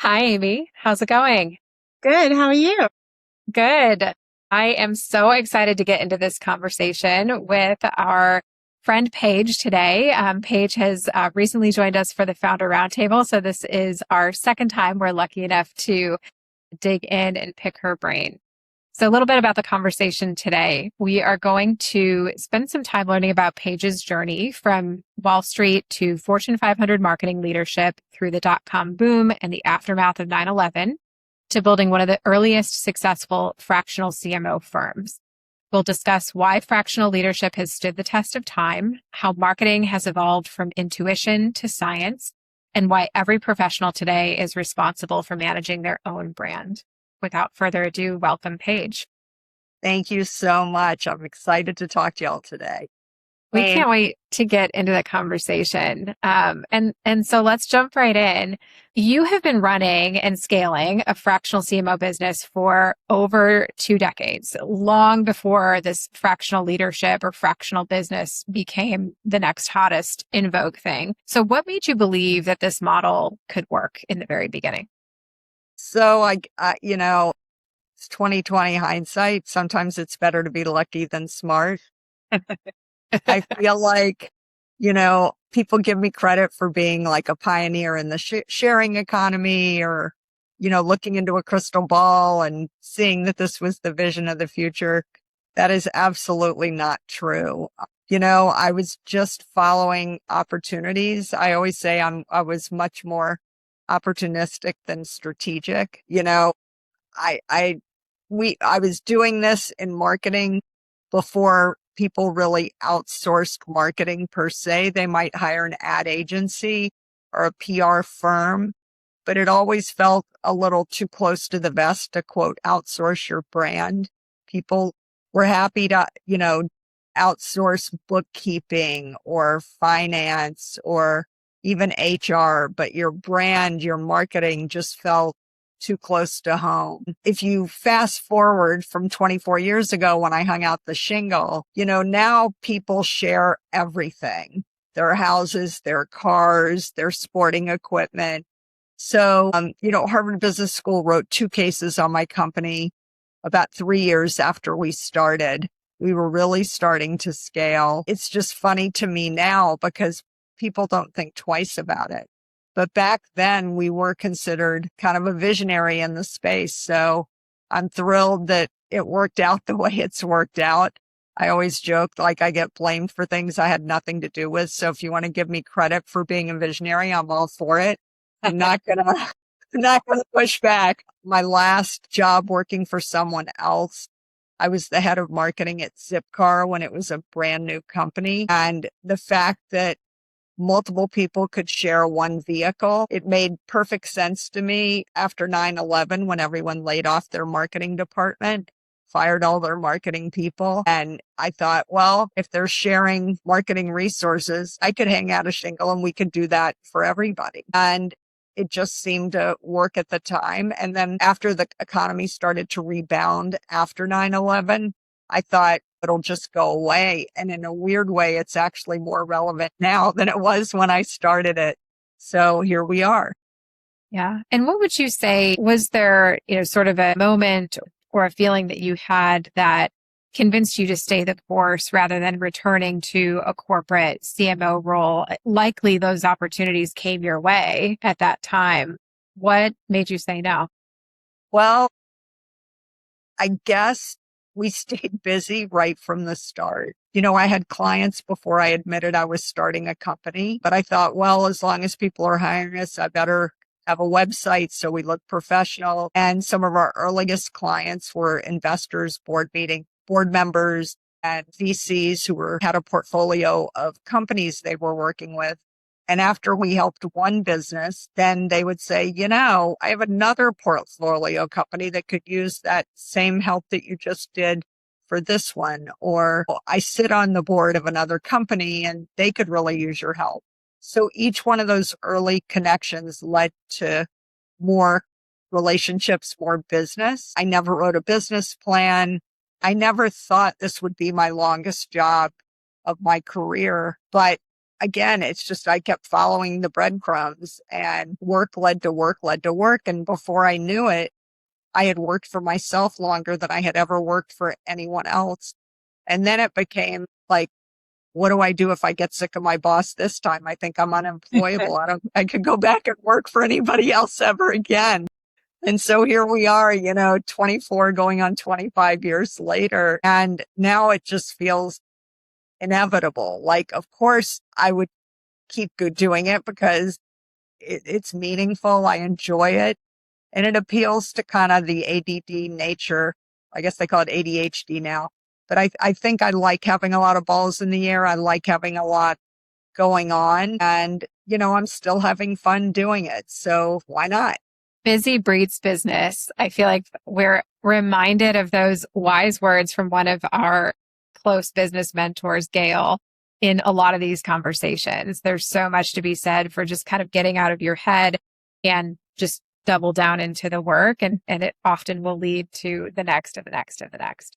Hi, Amy. How's it going? Good. How are you? Good. I am so excited to get into this conversation with our friend Paige today. Paige has recently joined us for the Founder Roundtable. So this is our second time we're lucky enough to dig in and pick her brain. So a little bit about the conversation today. We are going to spend some time learning about Paige's journey from Wall Street to Fortune 500 marketing leadership through the dot-com boom and the aftermath of 9/11 to building one of the earliest successful fractional CMO firms. We'll discuss why fractional leadership has stood the test of time, how marketing has evolved from intuition to science, and why every professional today is responsible for managing their own brand. Without further ado, welcome, Paige. Thank you so much. I'm excited to talk to y'all today. We And can't wait to get into the conversation. And so let's jump right in. You have been running and scaling a fractional CMO business for over 2 decades, long before this fractional leadership or fractional business became the next hottest in vogue thing. So what made you believe that this model could work in the very beginning? so it's 2020 hindsight. Sometimes it's better to be lucky than smart. I feel like, people give me credit for being like a pioneer in the sharing economy or, looking into a crystal ball and seeing that this was the vision of the future. That is absolutely not true. I was just following opportunities. I always say I was much more opportunistic than strategic. I, I, I was doing this in marketing before people really outsourced marketing per se. They might hire an ad agency or a PR firm, but it always felt a little too close to the vest to quote, outsource your brand. People were happy to, outsource bookkeeping or finance or even HR, but your brand, your marketing just felt too close to home. If you fast forward from 24 years ago when I hung out the shingle, now people share everything, their houses, their cars, their sporting equipment. So, Harvard Business School wrote 2 cases on my company about 3 years after we started. We were really starting to scale. It's just funny to me now because people don't think twice about it. But back then we were considered kind of a visionary in the space. So I'm thrilled that it worked out the way it's worked out. I always joke like I get blamed for things I had nothing to do with. So if you want to give me credit for being a visionary, I'm all for it. I'm not gonna, I'm not gonna push back. My last job working for someone else, I was the head of marketing at Zipcar when it was a brand new company. And the fact that multiple people could share one vehicle, it made perfect sense to me after 9/11 when everyone laid off their marketing department, fired all their marketing people. And I thought, well, if they're sharing marketing resources, I could hang out a shingle and we could do that for everybody. And it just seemed to work at the time. And then after the economy started to rebound after 9/11, I thought it'll just go away. And in a weird way, it's actually more relevant now than it was when I started it. So here we are. Yeah. And what would you say, was there, sort of a moment or a feeling that you had that convinced you to stay the course rather than returning to a corporate CMO role? Likely those opportunities came your way at that time. What made you say no? Well, I guess we stayed busy right from the start. I had clients before I admitted I was starting a company, but I thought, well, as long as people are hiring us, I better have a website so we look professional. And some of our earliest clients were investors, board members, and VCs who had a portfolio of companies they were working with. And after we helped one business, then they would say, I have another portfolio company that could use that same help that you just did for this one. Or I sit on the board of another company and they could really use your help. So each one of those early connections led to more relationships, more business. I never wrote a business plan. I never thought this would be my longest job of my career, but again, it's just, I kept following the breadcrumbs and work led to work led to work. And before I knew it, I had worked for myself longer than I had ever worked for anyone else. And then it became like, what do I do if I get sick of my boss this time? I think I'm unemployable. I could go back and work for anybody else ever again. And so here we are, 24 going on 25 years later. And now it just feels inevitable. Like, of course, I would keep doing it because it's meaningful. I enjoy it. And it appeals to kind of the ADD nature. I guess they call it ADHD now. But I think I like having a lot of balls in the air. I like having a lot going on. And, I'm still having fun doing it. So why not? Busy breeds business. I feel like we're reminded of those wise words from one of our close business mentors, Gail, in a lot of these conversations. There's so much to be said for just kind of getting out of your head and just double down into the work. And it often will lead to the next and the next and the next.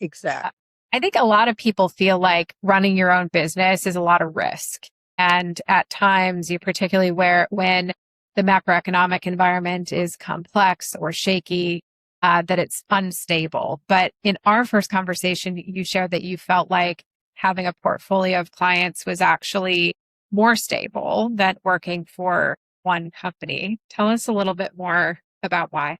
Exactly. I think a lot of people feel like running your own business is a lot of risk. And at times, particularly when the macroeconomic environment is complex or shaky, that it's unstable. But in our first conversation, you shared that you felt like having a portfolio of clients was actually more stable than working for one company. Tell us a little bit more about why.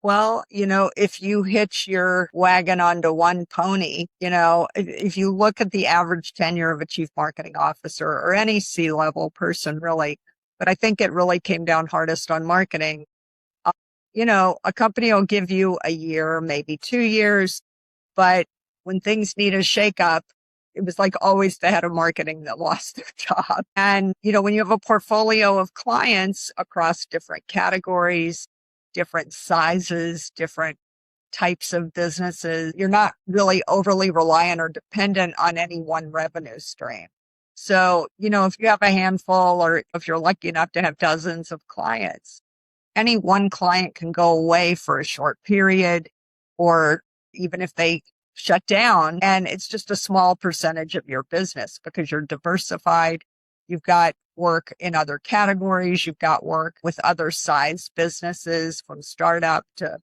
Well, if you hitch your wagon onto one pony, if you look at the average tenure of a chief marketing officer or any C-level person, really, but I think it really came down hardest on marketing. A company will give you a year, maybe 2 years, but when things need a shakeup, it was like always the head of marketing that lost their job. And, when you have a portfolio of clients across different categories, different sizes, different types of businesses, you're not really overly reliant or dependent on any one revenue stream. So, if you have a handful or if you're lucky enough to have dozens of clients, any one client can go away for a short period, or even if they shut down, and it's just a small percentage of your business because you're diversified. You've got work in other categories. You've got work with other size businesses from startup to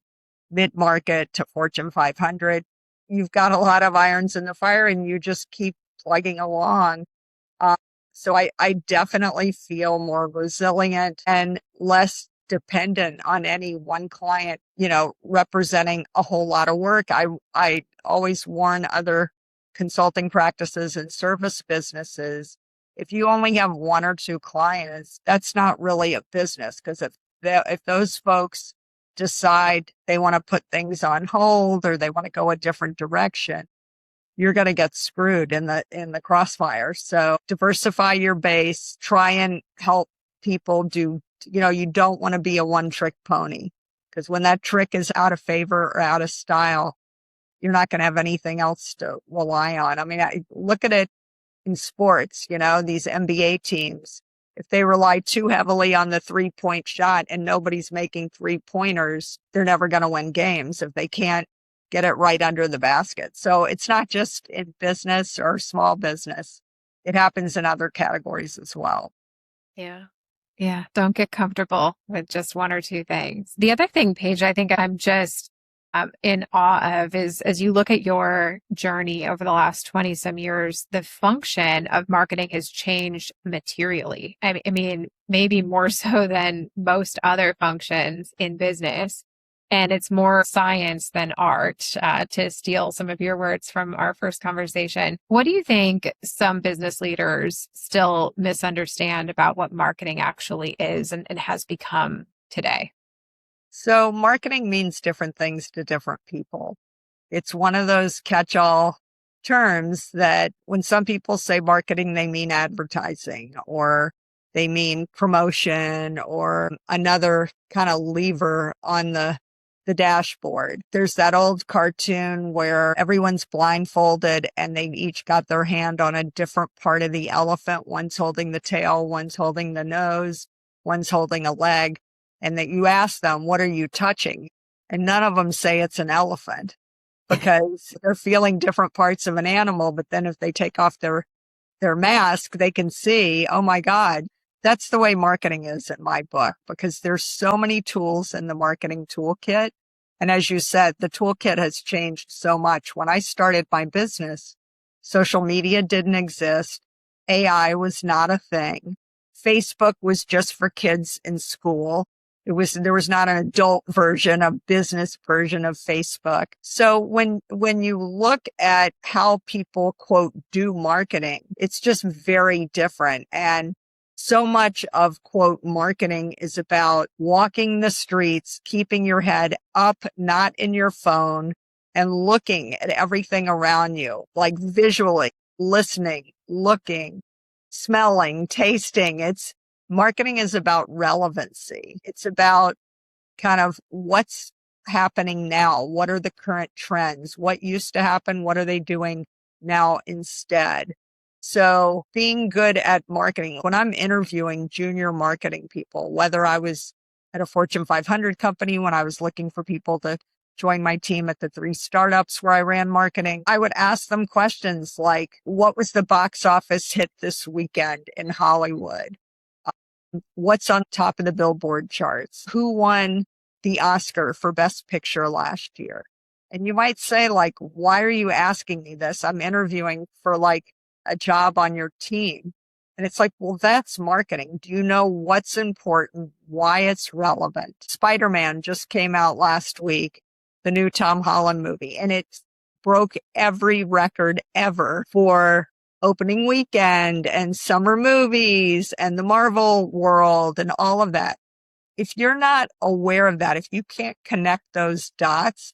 mid-market to Fortune 500. You've got a lot of irons in the fire and you just keep plugging along. So I definitely feel more resilient and less dependent on any one client, representing a whole lot of work. I always warn other consulting practices and service businesses, if you only have one or two clients, that's not really a business, because if those folks decide they want to put things on hold or they want to go a different direction, you're going to get screwed in the crossfire. So diversify your base, try and help people do, you don't want to be a one-trick pony, because when that trick is out of favor or out of style, you're not going to have anything else to rely on. I mean, I look at it in sports, these NBA teams. If they rely too heavily on the 3-point shot and nobody's making 3-pointers, they're never going to win games if they can't get it right under the basket. So it's not just in business or small business. It happens in other categories as well. Yeah. Yeah. Don't get comfortable with just one or two things. The other thing, Paige, I think I'm just in awe of is, as you look at your journey over the last 20 some years, the function of marketing has changed materially. I mean, maybe more so than most other functions in business. And it's more science than art, to steal some of your words from our first conversation. What do you think some business leaders still misunderstand about what marketing actually is and has become today? So marketing means different things to different people. It's one of those catch-all terms that when some people say marketing, they mean advertising, or they mean promotion, or another kind of lever on the dashboard. There's that old cartoon where everyone's blindfolded and they each got their hand on a different part of the elephant. One's holding the tail, one's holding the nose, one's holding a leg. And that you ask them, what are you touching? And none of them say it's an elephant, because they're feeling different parts of an animal. But then if they take off their their mask, they can see, oh my God, that's the way marketing is in my book, because there's so many tools in the marketing toolkit. And as you said, the toolkit has changed so much. When I started my business, social media didn't exist. AI was not a thing. Facebook was just for kids in school. There was not an adult version, a business version of Facebook. So when you look at how people, quote, do marketing, it's just very different. And so much of, quote, marketing is about walking the streets, keeping your head up, not in your phone, and looking at everything around you, like visually, listening, looking, smelling, tasting. Marketing is about relevancy. It's about kind of what's happening now. What are the current trends? What used to happen? What are they doing now instead? So being good at marketing, when I'm interviewing junior marketing people, whether I was at a Fortune 500 company, when I was looking for people to join my team at the 3 startups where I ran marketing, I would ask them questions like, what was the box office hit this weekend in Hollywood? What's on top of the Billboard charts? Who won the Oscar for Best Picture last year? And you might say, like, why are you asking me this? I'm interviewing for like a job on your team. And it's like, well, that's marketing. Do you know what's important? Why it's relevant? Spider-Man just came out last week, the new Tom Holland movie, and it broke every record ever for opening weekend and summer movies and the Marvel world and all of that. If you're not aware of that, if you can't connect those dots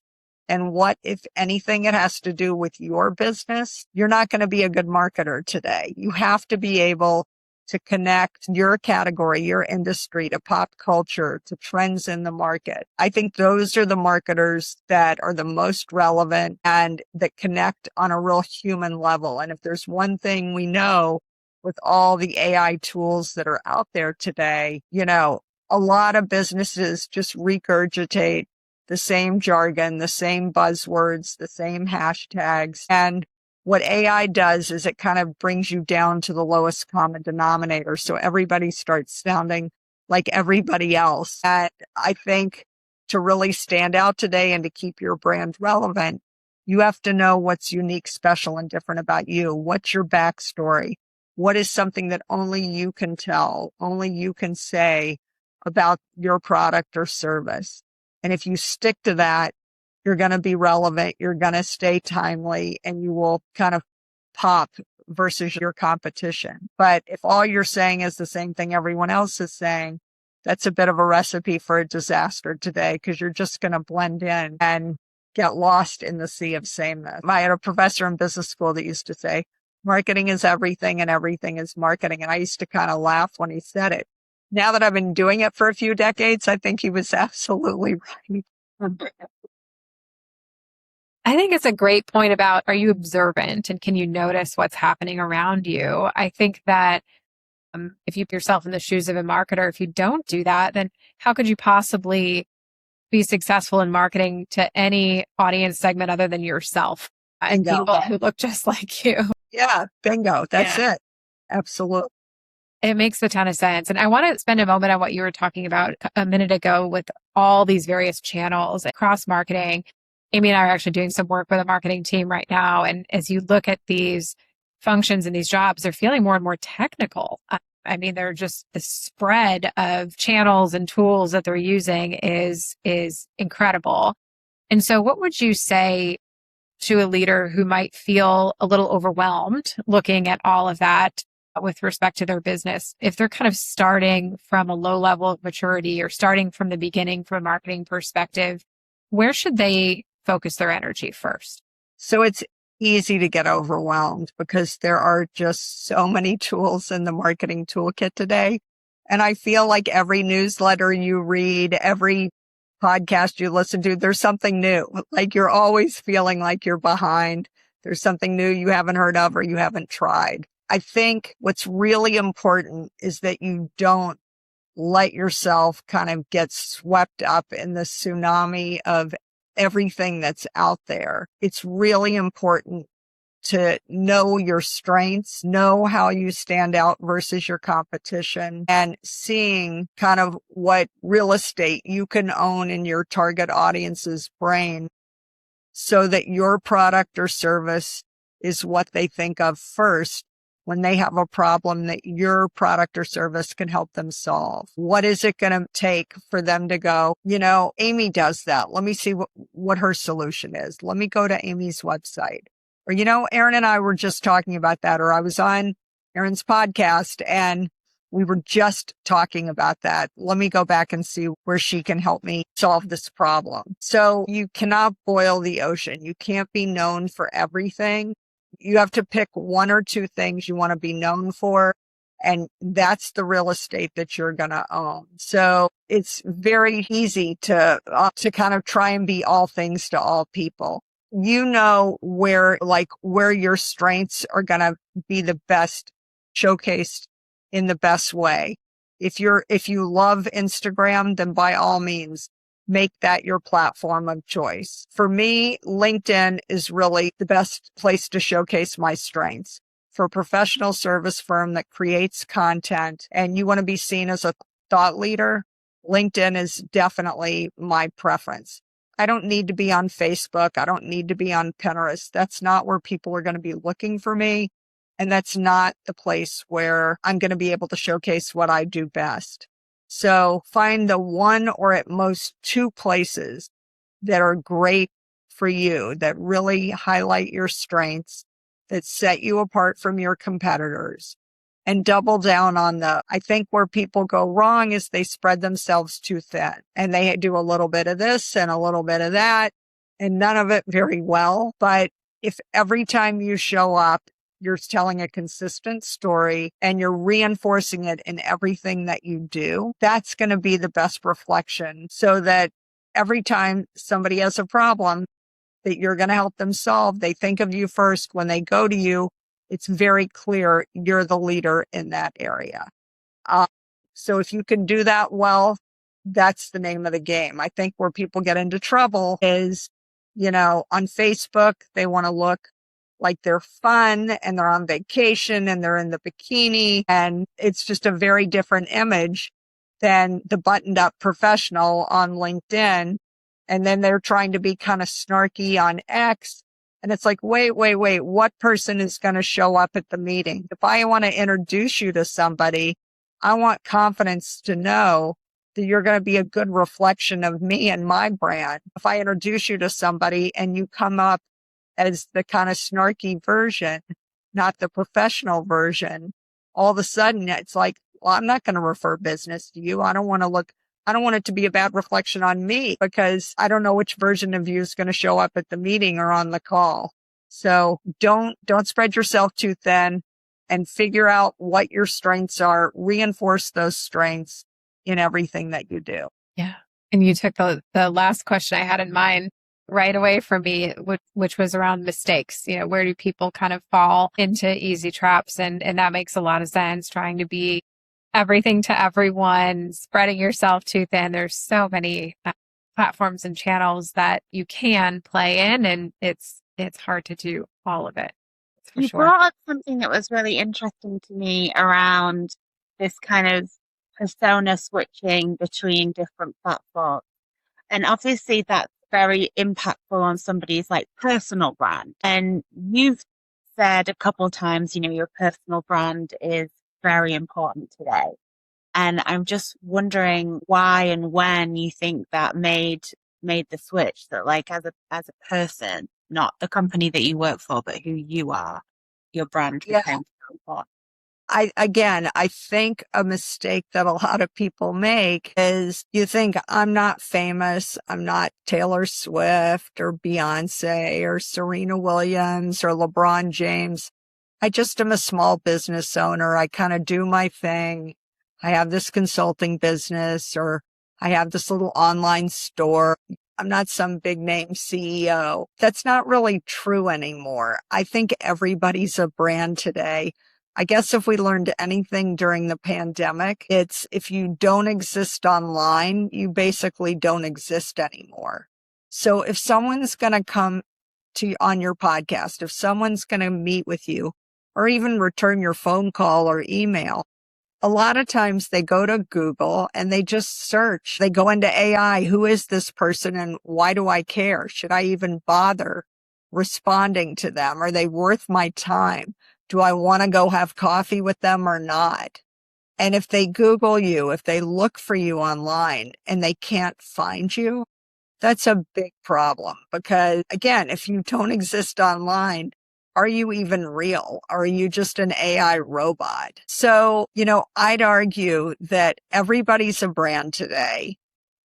and what, if anything, it has to do with your business, you're not going to be a good marketer today. You have to be able to connect your category, your industry to pop culture, to trends in the market. I think those are the marketers that are the most relevant and that connect on a real human level. And if there's one thing we know with all the AI tools that are out there today, a lot of businesses just regurgitate the same jargon, the same buzzwords, the same hashtags. And what AI does is it kind of brings you down to the lowest common denominator. So everybody starts sounding like everybody else. And I think to really stand out today and to keep your brand relevant, you have to know what's unique, special, and different about you. What's your backstory? What is something that only you can tell, only you can say about your product or service? And if you stick to that, you're going to be relevant, you're going to stay timely, and you will kind of pop versus your competition. But if all you're saying is the same thing everyone else is saying, that's a bit of a recipe for a disaster today, because you're just going to blend in and get lost in the sea of sameness. I had a professor in business school that used to say, marketing is everything and everything is marketing. And I used to kind of laugh when he said it. Now that I've been doing it for a few decades, I think he was absolutely right. I think it's a great point about, are you observant and can you notice what's happening around you? I think that if you put yourself in the shoes of a marketer, if you don't do that, then how could you possibly be successful in marketing to any audience segment other than yourself and people who look just like you? Yeah, bingo. That's it. Absolutely. It makes a ton of sense. And I want to spend a moment on what you were talking about a minute ago with all these various channels, cross marketing. Amy and I are actually doing some work with a marketing team right now. And as you look at these functions and these jobs, they're feeling more and more technical. I mean, they're just the spread of channels and tools that they're using is incredible. And so what would you say to a leader who might feel a little overwhelmed looking at all of that with respect to their business, if they're kind of starting from a low level of maturity or starting from the beginning from a marketing perspective, where should they focus their energy first? So it's easy to get overwhelmed because there are just so many tools in the marketing toolkit today. And I feel like every newsletter you read, every podcast you listen to, there's something new. Like you're always feeling like you're behind. There's something new you haven't heard of or you haven't tried. I think what's really important is that you don't let yourself kind of get swept up in the tsunami of everything that's out there. It's really important to know your strengths, know how you stand out versus your competition, and seeing kind of what real estate you can own in your target audience's brain so that your product or service is what they think of first when they have a problem that your product or service can help them solve. What is it going to take for them to go, Amy does that. Let me see what her solution is. Let me go to Amy's website. Or, Erin and I were just talking about that, or I was on Erin's podcast and we were just talking about that. Let me go back and see where she can help me solve this problem. So you cannot boil the ocean. You can't be known for everything. You have to pick one or two things you want to be known for. And that's the real estate that you're going to own. So it's very easy to kind of try and be all things to all people. Where your strengths are going to be the best showcased in the best way. If you love Instagram, then by all means, make that your platform of choice. For me, LinkedIn is really the best place to showcase my strengths. For a professional service firm that creates content and you want to be seen as a thought leader, LinkedIn is definitely my preference. I don't need to be on Facebook. I don't need to be on Pinterest. That's not where people are going to be looking for me. And that's not the place where I'm going to be able to showcase what I do best. So find the one or at most two places that are great for you, that really highlight your strengths, that set you apart from your competitors, and double down on I think where people go wrong is they spread themselves too thin and they do a little bit of this and a little bit of that and none of it very well. But if every time you show up, you're telling a consistent story and you're reinforcing it in everything that you do, that's going to be the best reflection, so that every time somebody has a problem that you're going to help them solve, they think of you first. When they go to you, it's very clear you're the leader in that area. So if you can do that well, that's the name of the game. I think where people get into trouble is, on Facebook, they want to look like they're fun and they're on vacation and they're in the bikini. And it's just a very different image than the buttoned up professional on LinkedIn. And then they're trying to be kind of snarky on X. And it's like, wait, what person is going to show up at the meeting? If I want to introduce you to somebody, I want confidence to know that you're going to be a good reflection of me and my brand. If I introduce you to somebody and you come up as the kind of snarky version, not the professional version, all of a sudden it's like, well, I'm not going to refer business to you. I don't want it to be a bad reflection on me because I don't know which version of you is going to show up at the meeting or on the call. So don't spread yourself too thin and figure out what your strengths are. Reinforce those strengths in everything that you do. Yeah. And you took the last question I had in mind right away from me, which was around mistakes. Where do people kind of fall into easy traps? And that makes a lot of sense, trying to be everything to everyone, spreading yourself too thin. There's so many platforms and channels that you can play in, and it's hard to do all of it. For you sure. brought up something that was really interesting to me around this kind of persona switching between different platforms. And obviously that's very impactful on somebody's personal brand. And you've said a couple of times, your personal brand is very important today. And I'm just wondering why and when you think that made the switch, that as a person, not the company that you work for, but who you are, your brand became so important. I think a mistake that a lot of people make is you think I'm not famous. I'm not Taylor Swift or Beyonce or Serena Williams or LeBron James. I just am a small business owner. I kind of do my thing. I have this consulting business, or I have this little online store. I'm not some big name CEO. That's not really true anymore. I think everybody's a brand today. I guess if we learned anything during the pandemic, it's if you don't exist online, you basically don't exist anymore. So if someone's going to come on your podcast, if someone's going to meet with you or even return your phone call or email, a lot of times they go to Google and they just search. They go into AI. Who is this person and why do I care? Should I even bother responding to them? Are they worth my time? Do I want to go have coffee with them or not? And if they Google you, if they look for you online and they can't find you, that's a big problem because, again, if you don't exist online, are you even real? Are you just an AI robot? So, I'd argue that everybody's a brand today.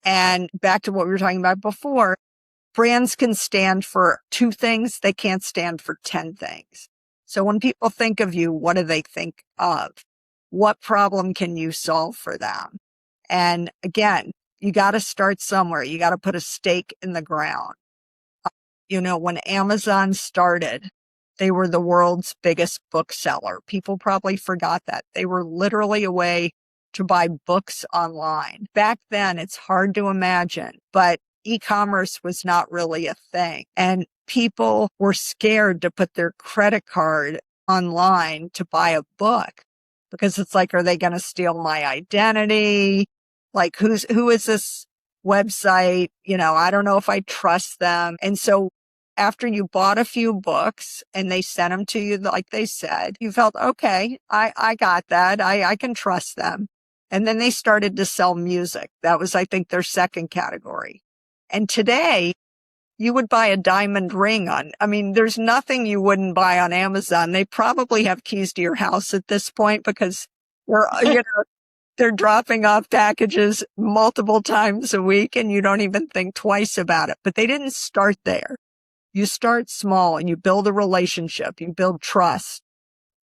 And back to what we were talking about before, brands can stand for 2 things. They can't stand for 10 things. So when people think of you, what do they think of? What problem can you solve for them? And again, you got to start somewhere. You got to put a stake in the ground. When Amazon started, they were the world's biggest bookseller. People probably forgot that. They were literally a way to buy books online. Back then, it's hard to imagine, but e-commerce was not really a thing. And people were scared to put their credit card online to buy a book because it's like, are they going to steal my identity? Like, who is this website? I don't know if I trust them. And so after you bought a few books and they sent them to you, like they said, you felt, okay, I got that. I can trust them. And then they started to sell music. That was, I think, their second category. And today you would buy a diamond ring there's nothing you wouldn't buy on Amazon. They probably have keys to your house at this point because they're dropping off packages multiple times a week and you don't even think twice about it. But they didn't start there. You start small and you build a relationship, you build trust.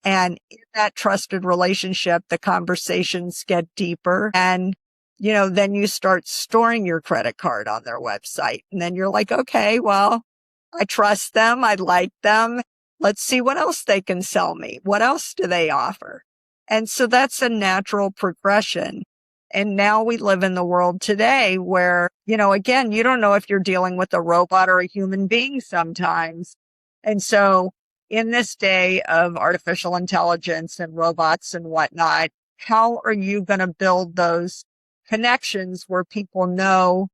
And in that trusted relationship, the conversations get deeper and, then you start storing your credit card on their website. And then you're like, okay, well, I trust them. I like them. Let's see what else they can sell me. What else do they offer? And so that's a natural progression. And now we live in the world today where, again, you don't know if you're dealing with a robot or a human being sometimes. And so in this day of artificial intelligence and robots and whatnot, how are you going to build those connections where people know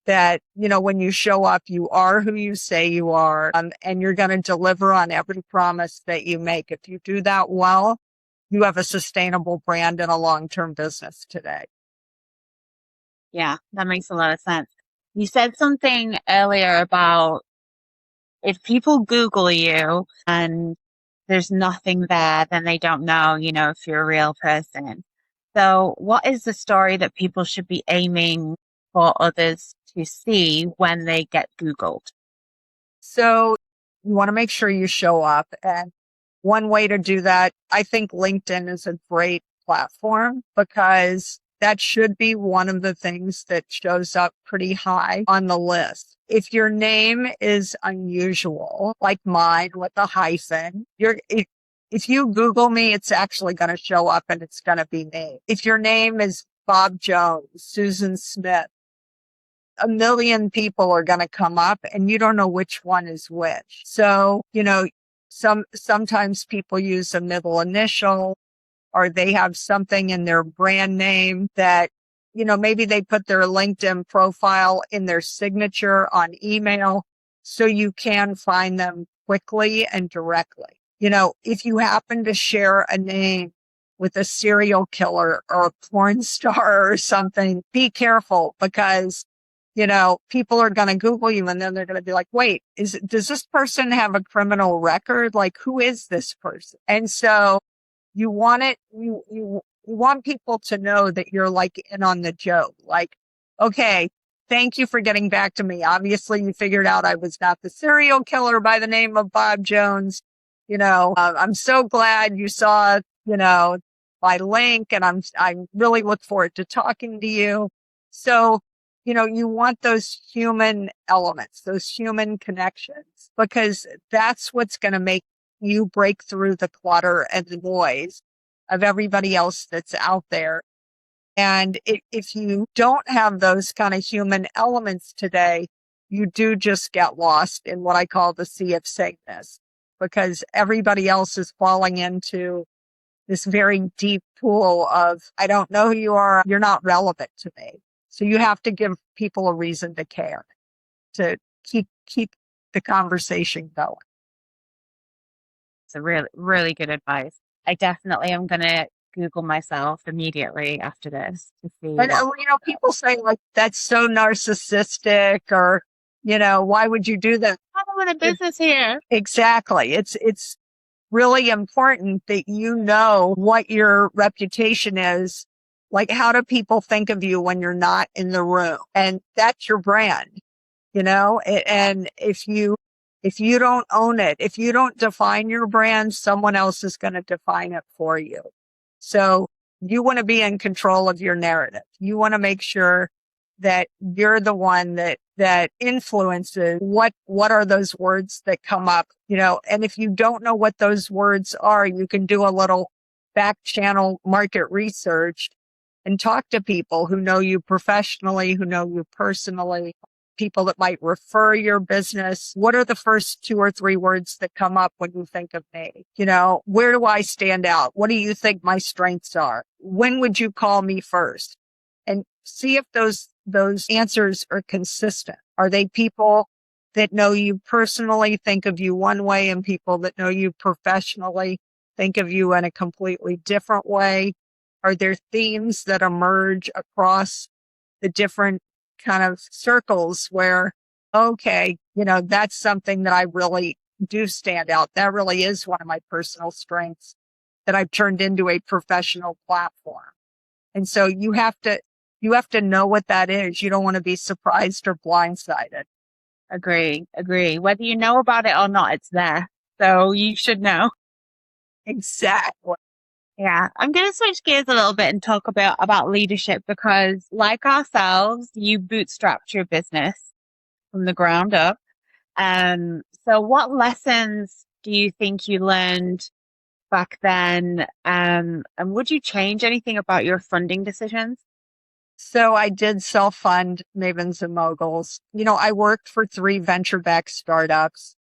that, when you show up, you are who you say you are, and you're going to deliver on every promise that you make. If you do that well, you have a sustainable brand and a long-term business today. Yeah, that makes a lot of sense. You said something earlier about if people Google you and there's nothing there, then they don't know, if you're a real person. So what is the story that people should be aiming for others to see when they get Googled? So you want to make sure you show up. And one way to do that, I think LinkedIn is a great platform because that should be one of the things that shows up pretty high on the list. If your name is unusual, like mine with a hyphen, if you Google me, it's actually going to show up and it's going to be me. If your name is Bob Jones, Susan Smith, a million people are going to come up and you don't know which one is which. So, sometimes people use a middle initial or they have something in their brand name that, maybe they put their LinkedIn profile in their signature on email so you can find them quickly and directly. If you happen to share a name with a serial killer or a porn star or something, be careful because, people are going to Google you and then they're going to be like, wait, does this person have a criminal record? Like, who is this person? And so you want you want people to know that you're like in on the joke. Like, okay, thank you for getting back to me. Obviously you figured out I was not the serial killer by the name of Bob Jones. I'm so glad you saw, my link and I really look forward to talking to you. So, you want those human elements, those human connections, because that's what's going to make you break through the clutter and the noise of everybody else that's out there. And if you don't have those kind of human elements today, you do just get lost in what I call the sea of sameness, because everybody else is falling into this very deep pool of, I don't know who you are, you're not relevant to me. So you have to give people a reason to care, to keep the conversation going. It's a really, really good advice. I definitely am going to Google myself immediately after this to see And, what. people say like, that's so narcissistic, or, why would you do that? I'm in a business here. Exactly. It's really important that you know what your reputation is. Like, how do people think of you when you're not in the room? And that's your brand, and if you don't own it, if you don't define your brand, someone else is going to define it for you. So you want to be in control of your narrative. You want to make sure that you're the one that influences what are those words that come up, and if you don't know what those words are, you can do a little back channel market research and talk to people who know you professionally, who know you personally, people that might refer your business. What are the first 2 or 3 words that come up when you think of me? Where do I stand out? What do you think my strengths are? When would you call me first? And see if those answers are consistent. Are they people that know you personally, think of you one way, and people that know you professionally think of you in a completely different way? Are there themes that emerge across the different kind of circles where, okay, that's something that I really do stand out. That really is one of my personal strengths that I've turned into a professional platform. And so you have to know what that is. You don't want to be surprised or blindsided. Agree. Whether you know about it or not, it's there. So you should know. Exactly. Yeah. I'm going to switch gears a little bit and talk about leadership, because like ourselves, you bootstrapped your business from the ground up. So what lessons do you think you learned back then? And would you change anything about your funding decisions? So I did self-fund Mavens Moguls. I worked for 3 venture-backed startups.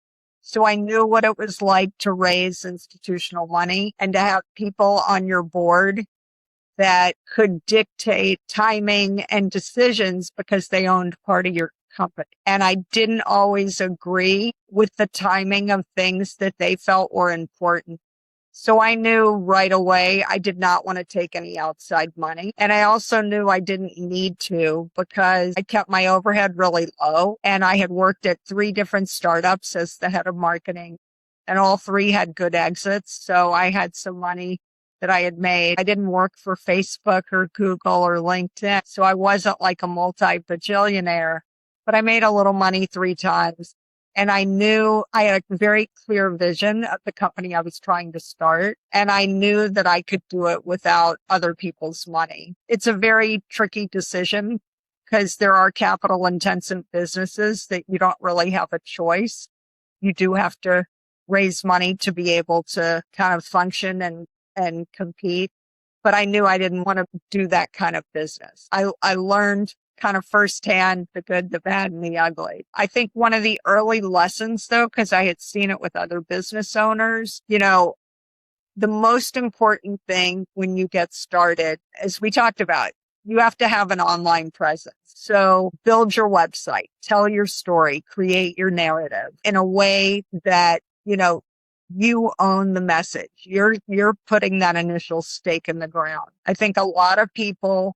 So I knew what it was like to raise institutional money and to have people on your board that could dictate timing and decisions because they owned part of your company. And I didn't always agree with the timing of things that they felt were important. So I knew right away I did not want to take any outside money. And I also knew I didn't need to, because I kept my overhead really low. And I had worked at 3 different startups as the head of marketing, and all 3 had good exits. So I had some money that I had made. I didn't work for Facebook or Google or LinkedIn. So I wasn't like a multi-bajillionaire, but I made a little money 3 times. And I knew I had a very clear vision of the company I was trying to start. And I knew that I could do it without other people's money. It's a very tricky decision, because there are capital intensive businesses that you don't really have a choice. You do have to raise money to be able to kind of function and compete. But I knew I didn't want to do that kind of business. I learned kind of firsthand the good, the bad, and the ugly. I think one of the early lessons, though, because I had seen it with other business owners, the most important thing when you get started, as we talked about, you have to have an online presence. So build your website, tell your story, create your narrative in a way that, you own the message. You're putting that initial stake in the ground. I think a lot of people,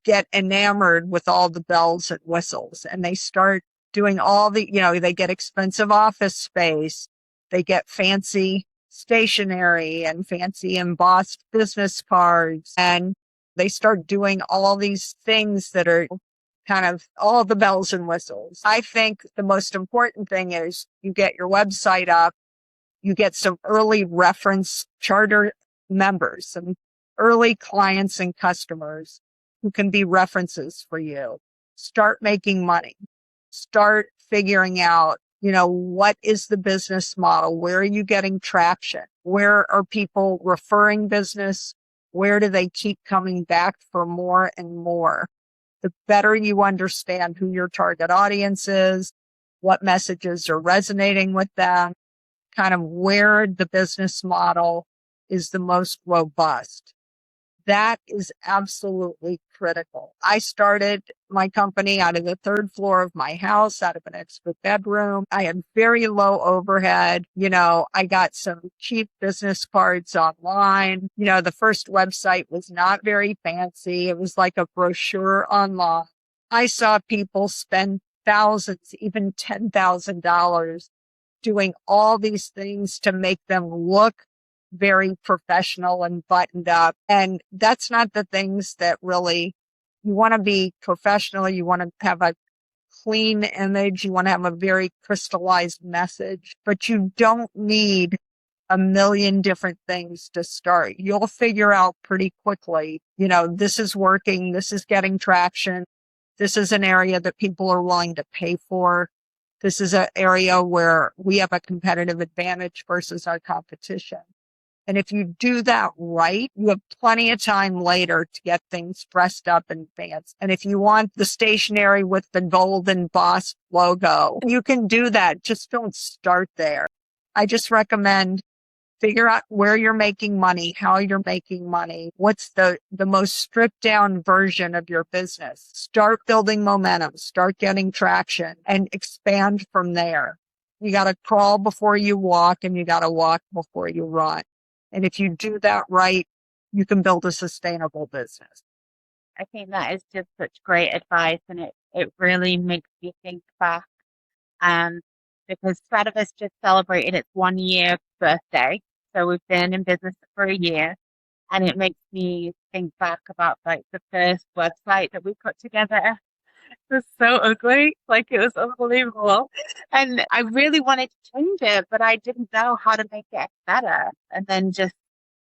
get enamored with all the bells and whistles, and they start doing all the, they get expensive office space. They get fancy stationery and fancy embossed business cards, and they start doing all these things that are kind of all the bells and whistles. I think the most important thing is you get your website up. You get some early reference charter members, some early clients and customers who can be references for you. Start making money. Start figuring out, what is the business model? Where are you getting traction? Where are people referring business? Where do they keep coming back for more and more? The better you understand who your target audience is, what messages are resonating with them, kind of where the business model is the most robust. That is absolutely critical. I started my company out of the third floor of my house, out of an extra bedroom. I had very low overhead. I got some cheap business cards online. The first website was not very fancy. It was like a brochure online. I saw people spend thousands, even $10,000 doing all these things to make them look very professional and buttoned up. And that's not the things that really, you want to be professional. You want to have a clean image. You want to have a very crystallized message, but you don't need a million different things to start. You'll figure out pretty quickly, this is working. This is getting traction. This is an area that people are willing to pay for. This is an area where we have a competitive advantage versus our competition. And if you do that right, you have plenty of time later to get things dressed up and fancy. And if you want the stationery with the golden boss logo, you can do that. Just don't start there. I just recommend figure out where you're making money, how you're making money, what's the most stripped down version of your business. Start building momentum, start getting traction, and expand from there. You got to crawl before you walk, and you got to walk before you run. And if you do that right, you can build a sustainable business. I think that is just such great advice, and it really makes you think back. Because Stratavis just celebrated its 1-year birthday. So we've been in business for a year, and it makes me think back about like the first website that we put together. It was so ugly, like it was unbelievable. And I really wanted to change it, but I didn't know how to make it better. And then just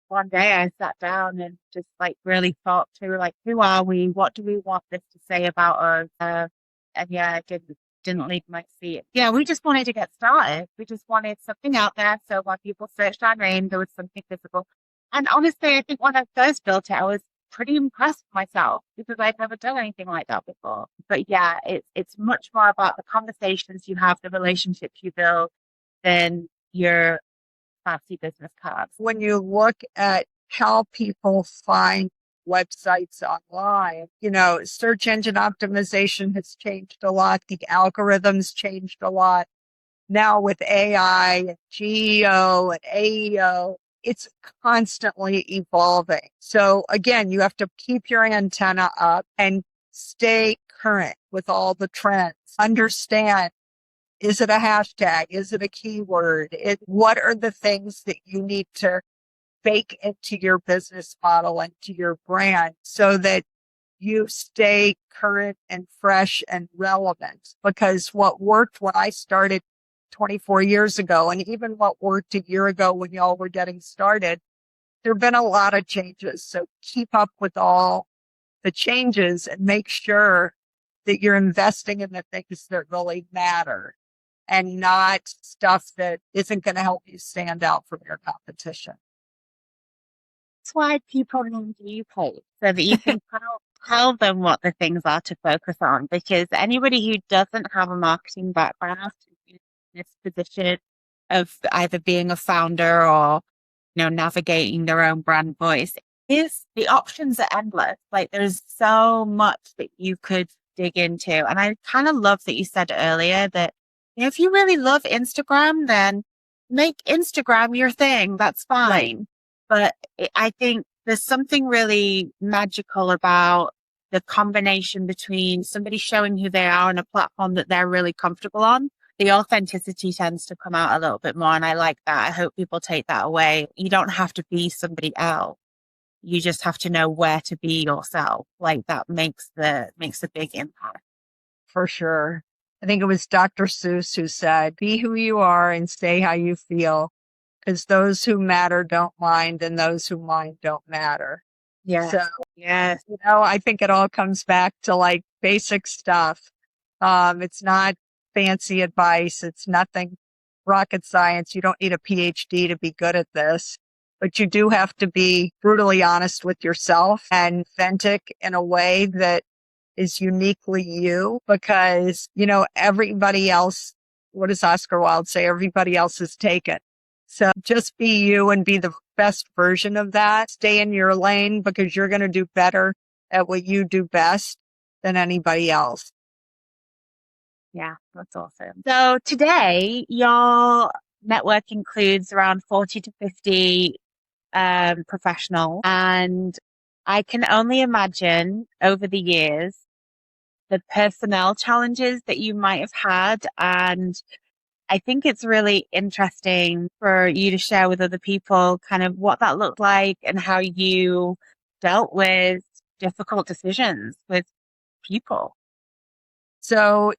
one day I sat down and just like really thought through like, who are we? What do we want this to say about us? And yeah, I didn't leave my seat. Yeah, we just wanted to get started. We just wanted something out there. So when people searched our name, there was something visible. And honestly, I think when I first built it, I was pretty impressed with myself because I'd never done anything like that before. But yeah, it's much more about the conversations you have, the relationships you build than your fancy business cards. When you look at how people find websites online, search engine optimization has changed a lot. The algorithms changed a lot. Now with AI and GEO and AEO, it's constantly evolving. So again, you have to keep your antenna up and stay current with all the trends. Understand, is it a hashtag? Is it a keyword? What are the things that you need to bake into your business model and to your brand so that you stay current and fresh and relevant? Because what worked when I started 24 years ago, and even what worked a year ago when y'all were getting started, there have been a lot of changes. So keep up with all the changes and make sure that you're investing in the things that really matter and not stuff that isn't going to help you stand out from your competition. That's why people need you, Paige, so that you can tell them what the things are to focus on. Because anybody who doesn't have a marketing background in this position of either being a founder or navigating their own brand voice, is the options are endless. Like there's so much that you could dig into. And I kind of love that you said earlier that if you really love Instagram, then make Instagram your thing. That's fine. Right. But I think there's something really magical about the combination between somebody showing who they are on a platform that they're really comfortable on. The authenticity tends to come out a little bit more. And I like that. I hope people take that away. You don't have to be somebody else. You just have to know where to be yourself. Like that makes a big impact. For sure. I think it was Dr. Seuss who said, be who you are and say how you feel, because those who matter don't mind and those who mind don't matter. Yeah. So, yes. I think it all comes back to like basic stuff. It's not fancy advice. It's nothing rocket science. You don't need a PhD to be good at this, but you do have to be brutally honest with yourself and authentic in a way that is uniquely you, because, everybody else what does Oscar Wilde say? Everybody else is taken. So just be you and be the best version of that. Stay in your lane because you're going to do better at what you do best than anybody else. Yeah, that's awesome. So today, your network includes around 40 to 50 professionals. And I can only imagine over the years the personnel challenges that you might have had. And I think it's really interesting for you to share with other people kind of what that looked like and how you dealt with difficult decisions with people. So,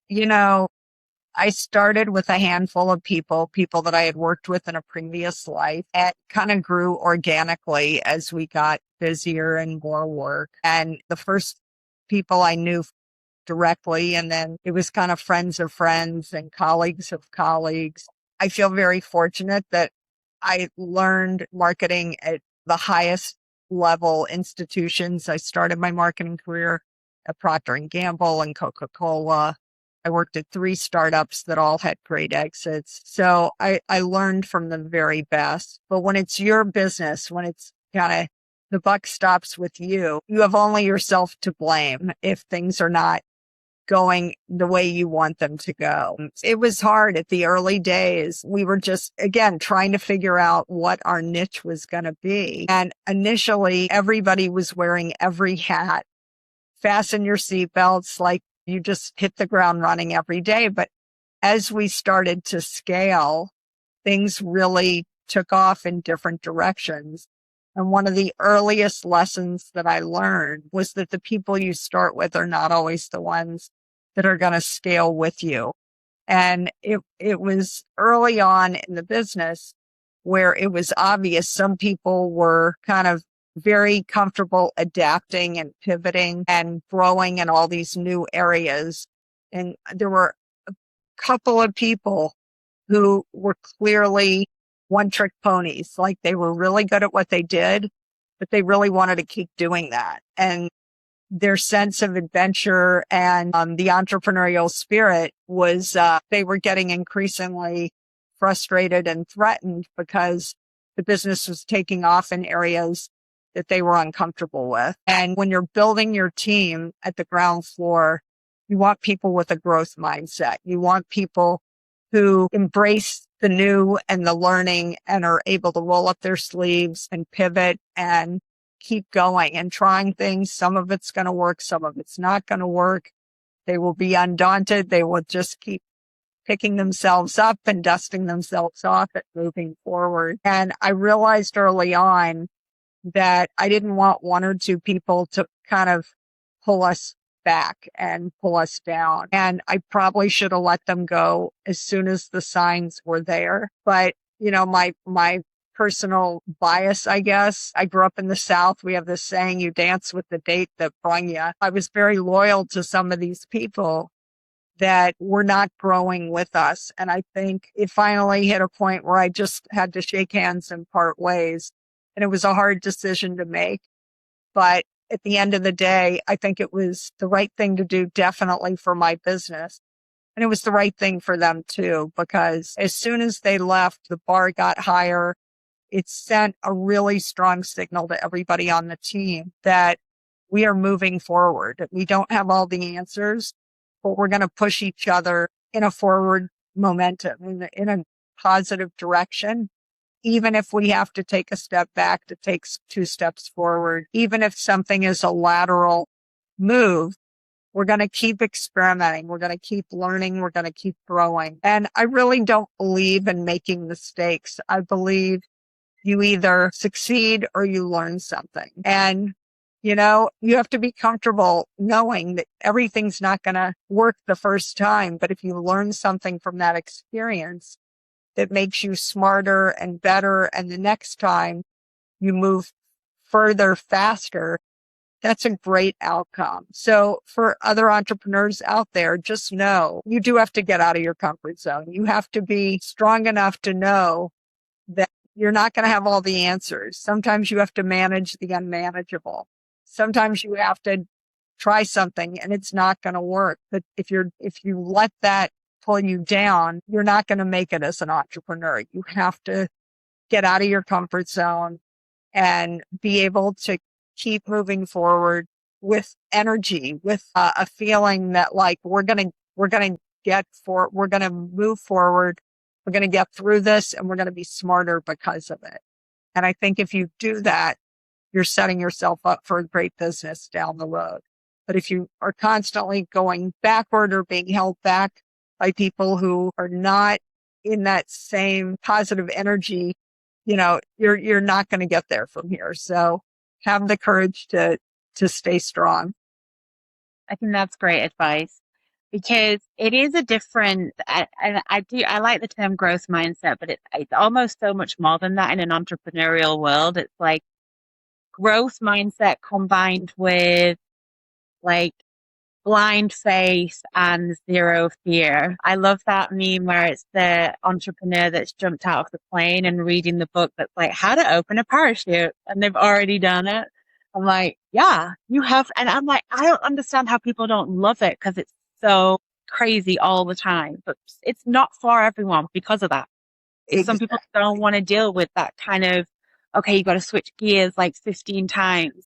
I started with a handful of people that I had worked with in a previous life, and kind of grew organically as we got busier and more work. And the first people I knew directly, and then it was kind of friends of friends and colleagues of colleagues. I feel very fortunate that I learned marketing at the highest level institutions. I started my marketing career at Procter Gamble and Coca-Cola. I worked at 3 startups that all had great exits. So I learned from the very best. But when it's your business, when it's kind of the buck stops with you, you have only yourself to blame if things are not going the way you want them to go. It was hard at the early days. We were just, again, trying to figure out what our niche was going to be. And initially, everybody was wearing every hat. Fasten your seatbelts, like you just hit the ground running every day. But as we started to scale, things really took off in different directions. And one of the earliest lessons that I learned was that the people you start with are not always the ones that are going to scale with you. And it was early on in the business where it was obvious some people were kind of very comfortable adapting and pivoting and growing in all these new areas. And there were a couple of people who were clearly one-trick ponies. Like they were really good at what they did, but they really wanted to keep doing that. And their sense of adventure and the entrepreneurial spirit was, they were getting increasingly frustrated and threatened because the business was taking off in areas that they were uncomfortable with. And when you're building your team at the ground floor, you want people with a growth mindset. You want people who embrace the new and the learning and are able to roll up their sleeves and pivot and keep going and trying things. Some of it's going to work. Some of it's not going to work. They will be undaunted. They will just keep picking themselves up and dusting themselves off and moving forward. And I realized early on that I didn't want 1 or 2 people to kind of pull us back and pull us down. And I probably should have let them go as soon as the signs were there. But, my personal bias, I guess, I grew up in the South. We have this saying, you dance with the date that brung you. I was very loyal to some of these people that were not growing with us. And I think it finally hit a point where I just had to shake hands and part ways. And it was a hard decision to make. But at the end of the day, I think it was the right thing to do, definitely for my business. And it was the right thing for them too, because as soon as they left, the bar got higher. It sent a really strong signal to everybody on the team that we are moving forward. We don't have all the answers, but we're going to push each other in a forward momentum, in a positive direction. Even if we have to take a step back to take 2 steps forward, even if something is a lateral move, we're going to keep experimenting. We're going to keep learning. We're going to keep growing. And I really don't believe in making mistakes. I believe you either succeed or you learn something. And, you have to be comfortable knowing that everything's not going to work the first time. But if you learn something from that experience that makes you smarter and better, and the next time you move further, faster, that's a great outcome. So for other entrepreneurs out there, just know you do have to get out of your comfort zone. You have to be strong enough to know that you're not going to have all the answers. Sometimes you have to manage the unmanageable. Sometimes you have to try something and it's not going to work. But if you let that pull you down, you're not going to make it as an entrepreneur. You have to get out of your comfort zone and be able to keep moving forward with energy, with a feeling that like we're going to move forward. We're going to get through this and we're going to be smarter because of it. And I think if you do that, you're setting yourself up for a great business down the road. But if you are constantly going backward or being held back by people who are not in that same positive energy, you're not going to get there from here. So have the courage to stay strong. I think that's great advice, because it is a different, and I like the term growth mindset, but it's almost so much more than that in an entrepreneurial world. It's like growth mindset combined with like blind faith and zero fear. I love that meme where it's the entrepreneur that's jumped out of the plane and reading the book that's like how to open a parachute, and they've already done it. I'm like, yeah, you have. And I'm like, I don't understand how people don't love it, because it's so crazy all the time, but it's not for everyone because of that. Some people don't want to deal with that kind of, okay, you got to switch gears like 15 times.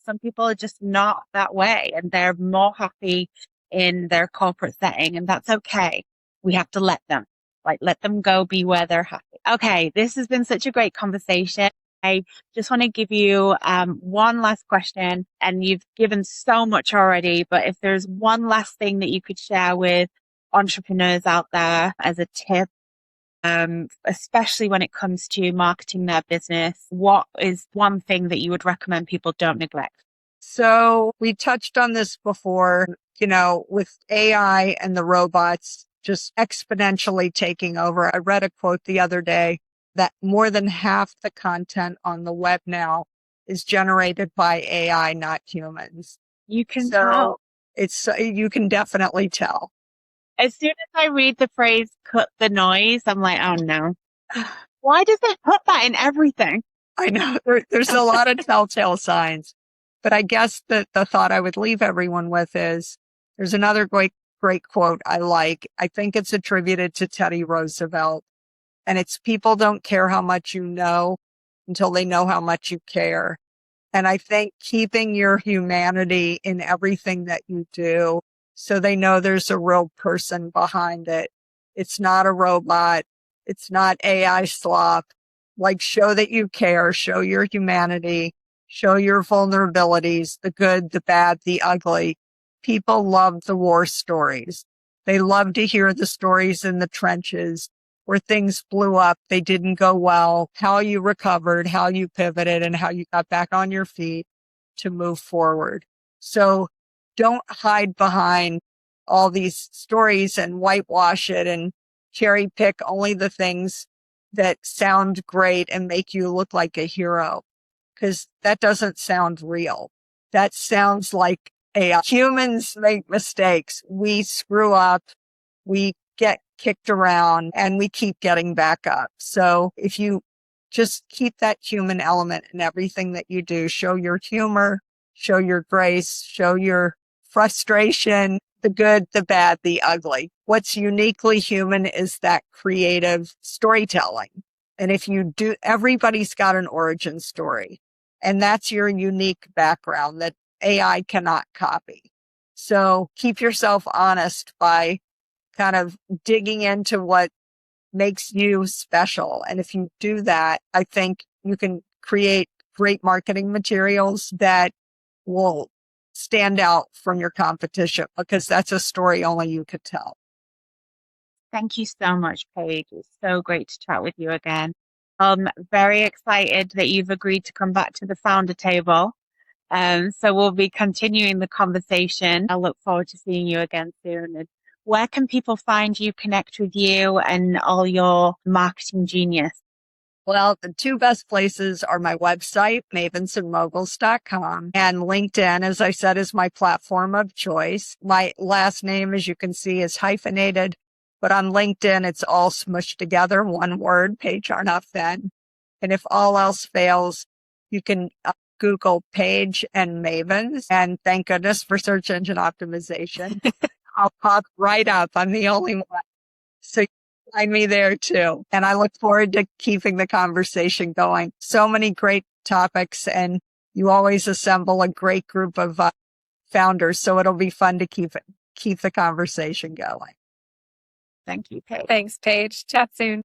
Some people are just not that way, and they're more happy in their corporate setting, and that's okay. We have to let them go be where they're happy. Okay, this has been such a great conversation. I just want to give you one last question, and you've given so much already, but if there's one last thing that you could share with entrepreneurs out there as a tip, especially when it comes to marketing their business, what is one thing that you would recommend people don't neglect? So we touched on this before, with AI and the robots just exponentially taking over. I read a quote the other day that more than half the content on the web now is generated by AI, not humans. You can tell. You can definitely tell. As soon as I read the phrase cut the noise, I'm like, oh no. Why does it put that in everything? I know there's a lot of telltale signs, but I guess the thought I would leave everyone with is there's another great quote I like. I think it's attributed to Teddy Roosevelt, and it's people don't care how much you know until they know how much you care. And I think keeping your humanity in everything that you do, so they know there's a real person behind it. It's not a robot. It's not AI slop. Like, show that you care, show your humanity, show your vulnerabilities, the good, the bad, the ugly. People love the war stories. They love to hear the stories in the trenches where things blew up, they didn't go well, how you recovered, how you pivoted, and how you got back on your feet to move forward. So don't hide behind all these stories and whitewash it and cherry pick only the things that sound great and make you look like a hero, because that doesn't sound real. That sounds like humans make mistakes. We screw up. We get kicked around and we keep getting back up. So if you just keep that human element in everything that you do, show your humor, show your grace, show your frustration, the good, the bad, the ugly. What's uniquely human is that creative storytelling. And if you do, everybody's got an origin story, and that's your unique background that AI cannot copy. So keep yourself honest by kind of digging into what makes you special. And if you do that, I think you can create great marketing materials that will stand out from your competition, because that's a story only you could tell. Thank you so much, Paige. It's so great to chat with you again. I'm very excited that you've agreed to come back to the founder table. So we'll be continuing the conversation. I look forward to seeing you again soon. And where can people find you, connect with you, and all your marketing genius? Well, the two best places are my website, mavensmoguls.com, and LinkedIn, as I said, is my platform of choice. My last name, as you can see, is hyphenated, but on LinkedIn, it's all smushed together, one word, Paige Arnof-Fenn. And if all else fails, you can Google Paige and Mavens, and thank goodness for search engine optimization. I'll pop right up. I'm the only one. So you can find me there too. And I look forward to keeping the conversation going. So many great topics, and you always assemble a great group of founders. So it'll be fun to keep the conversation going. Thank you, Paige. Thanks, Paige. Chat soon.